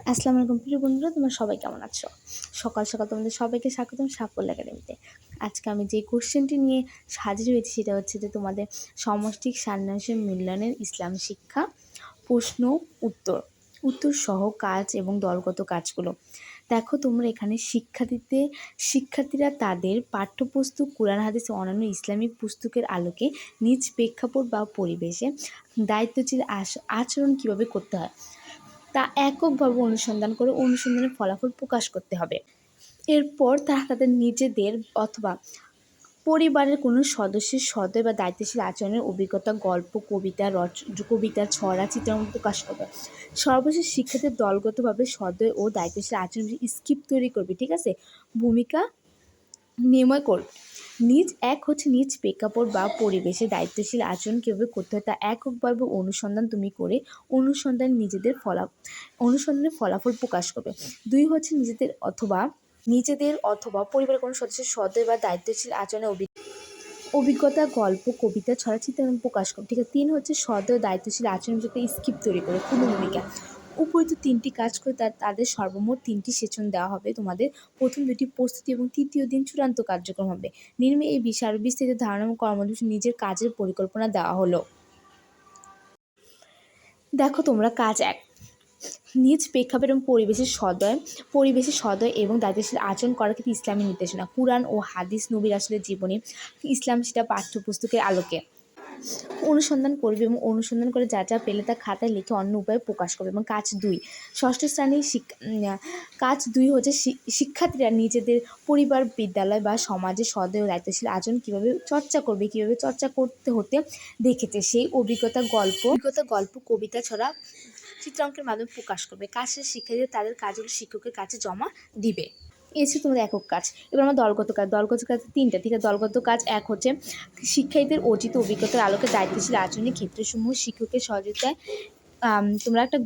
আসসালামু আলাইকুম প্রিয় বন্ধুরা, তোমরা সবাই কেমন আছো? সকাল সকাল তোমাদের সবাইকে স্বাগতম সাফল্য একাডেমিতে। আজকে আমি যে কোশ্চেনটি নিয়ে হাজির হয়েছি সেটা হচ্ছে যে তোমাদের সমষ্টিক সান্যাসী মূল্যায়নের ইসলাম শিক্ষা প্রশ্ন উত্তর সহ কাজ এবং দলগত কাজগুলো। দেখো, তোমরা এখানে শিক্ষার্থীরা তাদের পাঠ্যপুস্তক, কুরআন হাদিস ও অন্যান্য ইসলামিক পুস্তকের আলোকে নিজ প্রেক্ষাপট বা পরিবেশে দায়িত্বশীল আচরণ কীভাবে করতে হয় তা এককভাবে অনুসন্ধান করে অনুসন্ধানের ফলাফল প্রকাশ করতে হবে। এরপর তারা তাদের নিজেদের অথবা পরিবারের কোনো সদস্যের সদয় বা দায়িত্বশীল আচরণের অভিজ্ঞতা, গল্প, কবিতা, ছড়া, চিত্রাঙ্কন প্রকাশ করবে। সর্বশেষ শিক্ষার্থীদের দলগতভাবে সদয় ও দায়িত্বশীল আচরণ স্ক্রিপ্ট তৈরি করবে, ঠিক আছে, ভূমিকা নির্ণয় করবে। নিজ প্রেক্ষাপট বা পরিবেশে দায়িত্বশীল আচরণ কীভাবে করতে হয় তা এককভাবে অনুসন্ধান তুমি করে অনুসন্ধানের ফলাফল প্রকাশ করবে। 2 হচ্ছে নিজেদের অথবা পরিবারের কোনো সদস্যের সদয় বা দায়িত্বশীল আচরণের অভিজ্ঞতা, গল্প, কবিতা, ছড়া, চিত্রাঙ্কন প্রকাশ করবে, ঠিক আছে। 3 হচ্ছে সদয় দায়িত্বশীল আচরণ যাতে স্ক্রিপ্ট তৈরি করে পূর্ণ ভূমিকা। উপরিত 3টি কাজ করে তাদের সর্বমোট 3টি সেশন দেওয়া হবে তোমাদের। প্রথম 2টি প্রস্তুতি এবং তৃতীয় দিন চূড়ান্ত কার্যক্রম হবে। নিম্নে এই বিষয়ে আরও বিস্তারিত ধারণা এবং কর্মসূচি নিজের কাজের পরিকল্পনা দেওয়া হলো। দেখো তোমরা কাজ 1, নিজ প্রেক্ষাপট এবং পরিবেশে সদয় এবং দায়িত্বশীল আচরণ করার ক্ষেত্রে ইসলামী নির্দেশনা, কুরআন ও হাদিস, নবী রাসূলের জীবনী, ইসলাম সেটা পাঠ্যপুস্তকের আলোকে অনুসন্ধান করবে এবং অনুসন্ধান করে যা পেলে তা খাতায় লিখে অন্য উপায়ে প্রকাশ করবে। এবং কাজ 2, ষষ্ঠ শ্রেণীর কাজ 2 হচ্ছে শিক্ষার্থীরা নিজেদের পরিবার, বিদ্যালয় বা সমাজে সদয় ও দায়িত্বশীল আচরণ কীভাবে চর্চা করতে হতে দেখেছে সেই অভিজ্ঞতা, গল্প, কবিতা, ছড়া, চিত্রাঙ্কনের মাধ্যমে প্রকাশ করবে। কাজ শেষে শিক্ষার্থীরা তাদের কাজগুলো শিক্ষকের কাছে জমা দিবে। এই ছিল তোমাদের একক কাজ। এবার আমার দলগত কাজ 3টা, ঠিক আছে। দলগত কাজ 1 হচ্ছে শিক্ষার্থীদের অর্জিত অভিজ্ঞতার আলোকে দায়িত্বশীল আচরণের ক্ষেত্রসমূহ শিক্ষকের সহযোগিতায় তোমরা একটা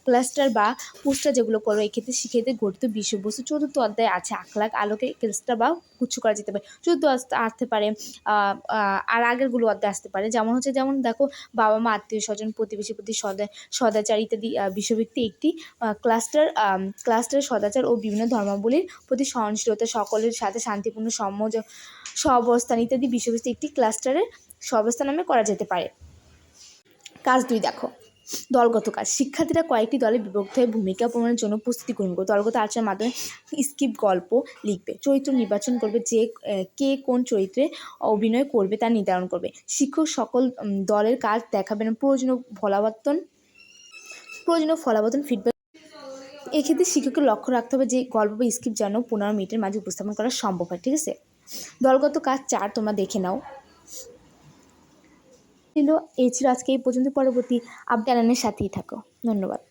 ক্লাস্টার বা পোস্টার যেগুলো করো, এক্ষেত্রে শিক্ষার্থীদের গঠিত বিষয়বস্তু 4th অধ্যায় আছে আখলাক আলোকে ক্লাস্টার বা গুচ্ছ করা যেতে পারে। 14 আসতে পারে, আর আগেরগুলো অধ্যায় আসতে পারে। যেমন দেখো, বাবা মা, আত্মীয় স্বজন, প্রতিবেশীর প্রতি সদাচার ইত্যাদি বিষয়ভিত্তিক একটি ক্লাস্টার সদাচার ও বিভিন্ন ধর্মাবলীর প্রতি সহনশীলতা, সকলের সাথে শান্তিপূর্ণ সহাবস্থান ইত্যাদি বিষয়বস্তু একটি ক্লাস্টারের সহাবস্থান নামে করা যেতে পারে। কাজ 2 দেখো, দলগত কাজ। শিক্ষার্থীরা কয়েকটি দলে বিভক্ত হয়ে ভূমিকা প্রমাণের জন্য প্রস্তুতি গ্রহণ করবে। দলগত আচরণের মাধ্যমে স্ক্রিপ্ট গল্প লিখবে। চরিত্র নির্বাচন করবে, কে কোন চরিত্রে অভিনয় করবে তা নির্ধারণ করবে। শিক্ষক সকল দলের কাজ দেখাবেন, প্রয়োজনীয় ফলাবর্তন ফিডব্যাক। এক্ষেত্রে শিক্ষকের লক্ষ্য রাখতে হবে যে গল্প বা স্ক্রিপ্ট যেন 15 মিনিটের মাঝে উপস্থাপন করা সম্ভব হয়, ঠিক আছে। দলগত কাজ 4 তোমরা দেখে নাও। এই ছিল আজকে এই পর্যন্ত। পরবর্তী আপডেটের সাথেই থাকো। ধন্যবাদ।